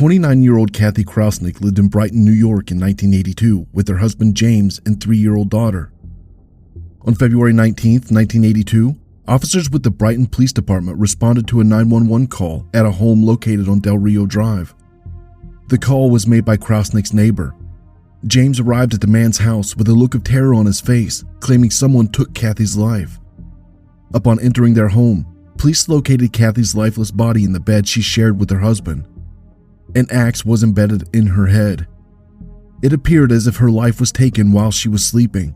29-year-old Cathleen Krauseneck lived in Brighton, New York in 1982 with her husband James and 3-year-old daughter. On February 19, 1982, officers with the Brighton Police Department responded to a 911 call at a home located on Del Rio Drive. The call was made by Krauseneck's neighbor. James arrived at the man's house with a look of terror on his face, claiming someone took Kathy's life. Upon entering their home, police located Kathy's lifeless body in the bed she shared with her husband. An axe was embedded in her head. It appeared as if her life was taken while she was sleeping.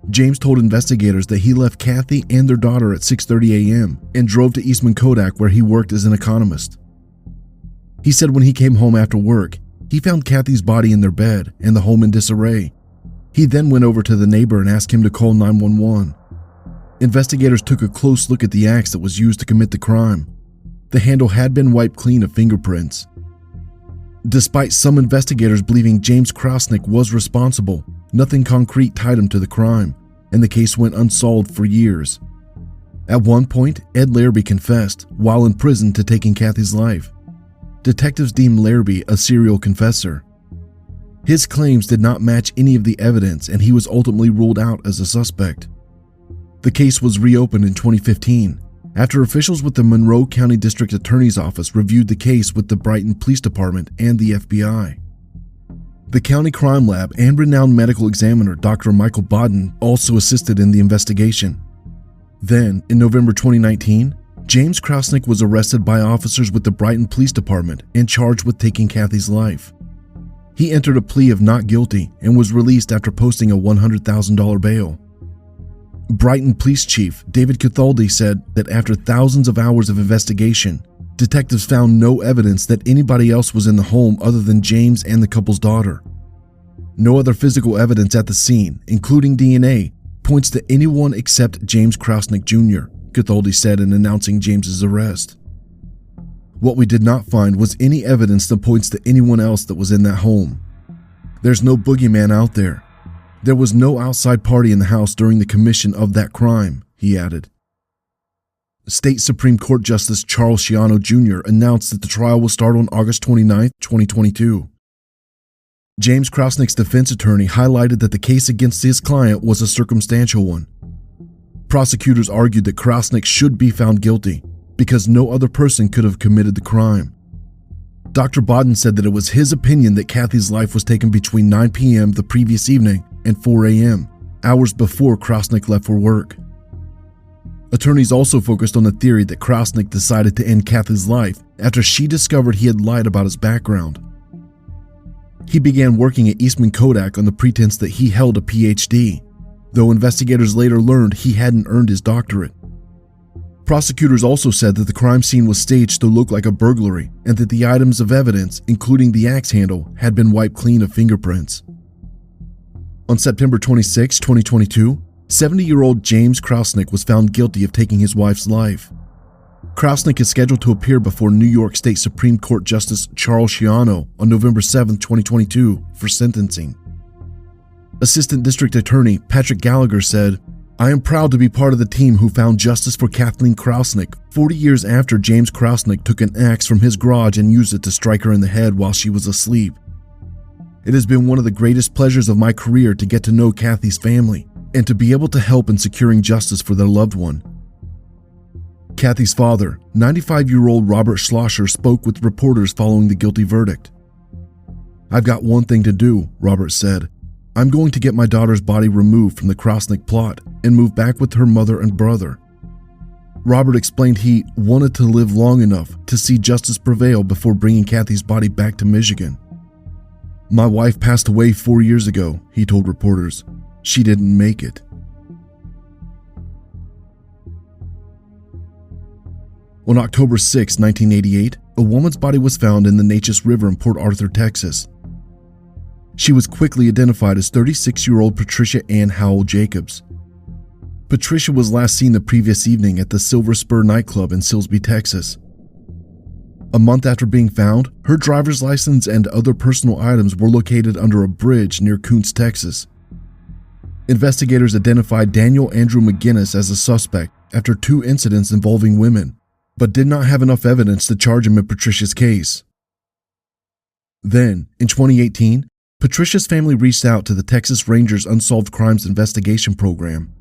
James told investigators that he left Kathy and their daughter at 6:30 a.m. and drove to Eastman Kodak, where he worked as an economist. He said when he came home after work, he found Kathy's body in their bed and the home in disarray. He then went over to the neighbor and asked him to call 911. Investigators took a close look at the axe that was used to commit the crime. The handle had been wiped clean of fingerprints. Despite some investigators believing James Krauseneck was responsible, nothing concrete tied him to the crime, and the case went unsolved for years. At one point, Ed Larrabee confessed, while in prison, to taking Kathy's life. Detectives deemed Larrabee a serial confessor. His claims did not match any of the evidence, and he was ultimately ruled out as a suspect. The case was reopened in 2015, after officials with the Monroe County District Attorney's Office reviewed the case with the Brighton Police Department and the FBI. The county crime lab and renowned medical examiner Dr. Michael Bodden also assisted in the investigation. Then, in November 2019, James Krauseneck was arrested by officers with the Brighton Police Department and charged with taking Kathy's life. He entered a plea of not guilty and was released after posting a $100,000 bail. Brighton Police Chief David Cathaldi said that after thousands of hours of investigation, detectives found no evidence that anybody else was in the home other than James and the couple's daughter. No other physical evidence at the scene, including DNA, points to anyone except James Krauseneck Jr., Cathaldi said in announcing James's arrest. What we did not find was any evidence that points to anyone else that was in that home. There's no boogeyman out there. There was no outside party in the house during the commission of that crime, he added. State Supreme Court Justice Charles Schiano Jr. announced that the trial will start on August 29, 2022. James Krauseneck's defense attorney highlighted that the case against his client was a circumstantial one. Prosecutors argued that Krauseneck should be found guilty because no other person could have committed the crime. Dr. Bodden said that it was his opinion that Kathy's life was taken between 9 p.m. the previous evening and 4 a.m., hours before Krauseneck left for work. Attorneys also focused on the theory that Krauseneck decided to end Kathy's life after she discovered he had lied about his background. He began working at Eastman Kodak on the pretense that he held a PhD, though investigators later learned he hadn't earned his doctorate. Prosecutors also said that the crime scene was staged to look like a burglary and that the items of evidence, including the axe handle, had been wiped clean of fingerprints. On September 26, 2022, 70-year-old James Krauseneck was found guilty of taking his wife's life. Krauseneck is scheduled to appear before New York State Supreme Court Justice Charles Schiano on November 7, 2022 for sentencing. Assistant District Attorney Patrick Gallagher said, "I am proud to be part of the team who found justice for Cathleen Krauseneck 40 years after James Krauseneck took an axe from his garage and used it to strike her in the head while she was asleep. It has been one of the greatest pleasures of my career to get to know Kathy's family and to be able to help in securing justice for their loved one." Kathy's father, 95-year-old Robert Schlosser, spoke with reporters following the guilty verdict. "I've got one thing to do," Robert said. "I'm going to get my daughter's body removed from the Krauseneck plot and move back with her mother and brother." Robert explained he wanted to live long enough to see justice prevail before bringing Kathy's body back to Michigan. "My wife passed away 4 years ago," he told reporters. "She didn't make it." On October 6, 1988, a woman's body was found in the Neches River in Port Arthur, Texas. She was quickly identified as 36-year-old Patricia Ann Howell Jacobs. Patricia was last seen the previous evening at the Silver Spur nightclub in Silsbee, Texas. A month after being found, her driver's license and other personal items were located under a bridge near Kuntz, Texas. Investigators identified Daniel Andrew McGinnis as a suspect after 2 incidents involving women, but did not have enough evidence to charge him in Patricia's case. Then, in 2018, Patricia's family reached out to the Texas Rangers Unsolved Crimes Investigation Program.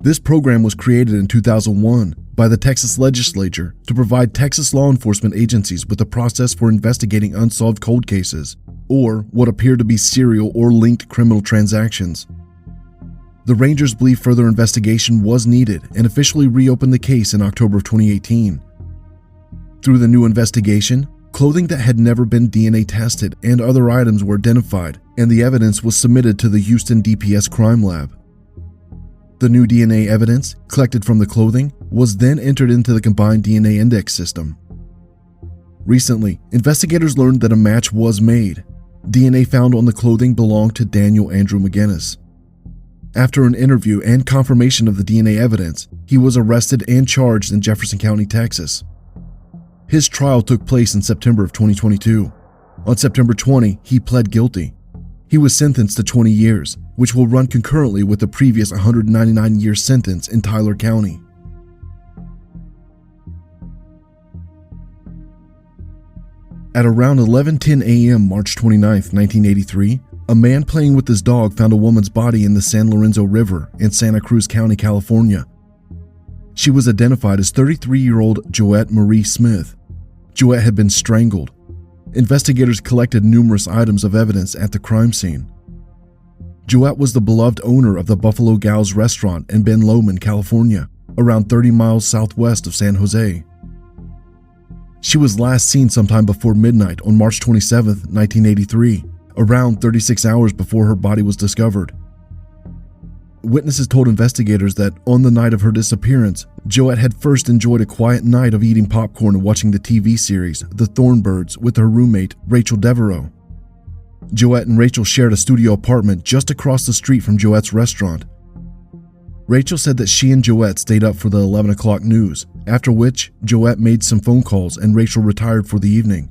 This program was created in 2001 by the Texas legislature to provide Texas law enforcement agencies with a process for investigating unsolved cold cases, or what appear to be serial or linked criminal transactions. The Rangers believe further investigation was needed and officially reopened the case in October of 2018. Through the new investigation, clothing that had never been DNA tested and other items were identified, and the evidence was submitted to the Houston DPS crime lab. The new DNA evidence, collected from the clothing, was then entered into the combined DNA index system. Recently, investigators learned that a match was made. DNA found on the clothing belonged to Daniel Andrew McGinnis. After an interview and confirmation of the DNA evidence, he was arrested and charged in Jefferson County, Texas. His trial took place in September of 2022. On September 20, he pled guilty. He was sentenced to 20 years, which will run concurrently with the previous 199-year sentence in Tyler County. At around 11:10 a.m. March 29, 1983, a man playing with his dog found a woman's body in the San Lorenzo River in Santa Cruz County, California. She was identified as 33-year-old Joette Marie Smith. Joette had been strangled. Investigators collected numerous items of evidence at the crime scene. Joette was the beloved owner of the Buffalo Gals restaurant in Ben Lomond, California, around 30 miles southwest of San Jose. She was last seen sometime before midnight on March 27, 1983, around 36 hours before her body was discovered. Witnesses told investigators that on the night of her disappearance, Joette had first enjoyed a quiet night of eating popcorn and watching the TV series The Thornbirds with her roommate, Rachel Devereaux. Joette and Rachel shared a studio apartment just across the street from Joette's restaurant. Rachel said that she and Joette stayed up for the 11 o'clock news, after which Joette made some phone calls and Rachel retired for the evening.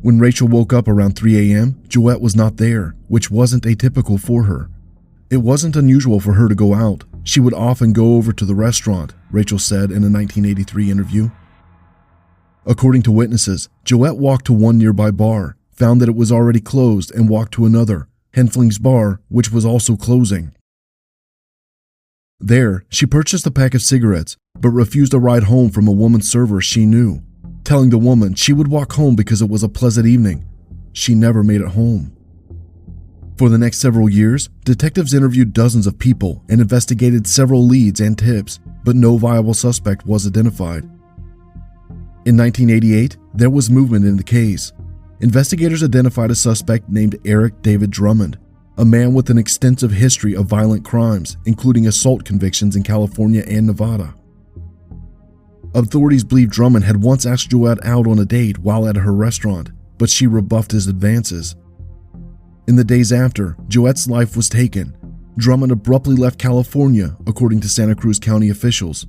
When Rachel woke up around 3 a.m., Joette was not there, which wasn't atypical for her. It wasn't unusual for her to go out. She would often go over to the restaurant, Rachel said in a 1983 interview. According to witnesses, Joette walked to one nearby bar, found that it was already closed, and walked to another, Henfling's Bar, which was also closing. There, she purchased a pack of cigarettes, but refused a ride home from a woman server she knew, telling the woman she would walk home because it was a pleasant evening. She never made it home. For the next several years, detectives interviewed dozens of people and investigated several leads and tips, but no viable suspect was identified. In 1988, there was movement in the case. Investigators identified a suspect named Eric David Drummond, a man with an extensive history of violent crimes, including assault convictions in California and Nevada. Authorities believe Drummond had once asked Joette out on a date while at her restaurant, but she rebuffed his advances. In the days after, Joette's life was taken. Drummond abruptly left California, according to Santa Cruz County officials.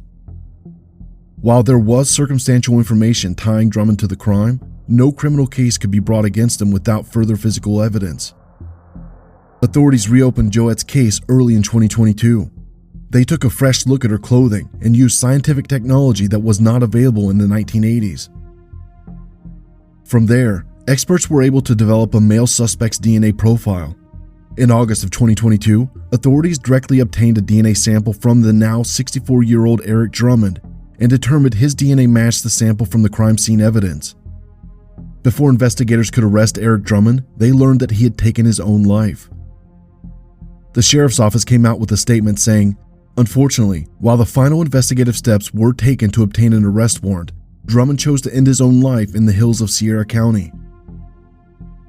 While there was circumstantial information tying Drummond to the crime, no criminal case could be brought against him without further physical evidence. Authorities reopened Joette's case early in 2022. They took a fresh look at her clothing and used scientific technology that was not available in the 1980s. From there, experts were able to develop a male suspect's DNA profile. In August of 2022, authorities directly obtained a DNA sample from the now 64-year-old Eric Drummond and determined his DNA matched the sample from the crime scene evidence. Before investigators could arrest Eric Drummond, they learned that he had taken his own life. The sheriff's office came out with a statement saying, "Unfortunately, while the final investigative steps were taken to obtain an arrest warrant, Drummond chose to end his own life in the hills of Sierra County."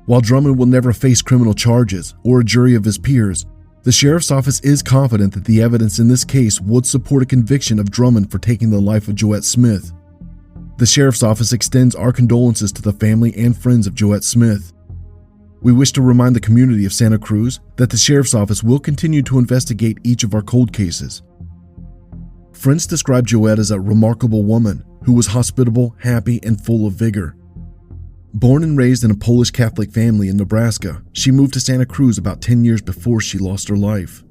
While Drummond will never face criminal charges or a jury of his peers, the sheriff's office is confident that the evidence in this case would support a conviction of Drummond for taking the life of Joette Smith. The sheriff's office extends our condolences to the family and friends of Joette Smith. We wish to remind the community of Santa Cruz that the sheriff's office will continue to investigate each of our cold cases. Friends describe Joette as a remarkable woman who was hospitable, happy, and full of vigor. Born and raised in a Polish Catholic family in Nebraska, she moved to Santa Cruz about 10 years before she lost her life.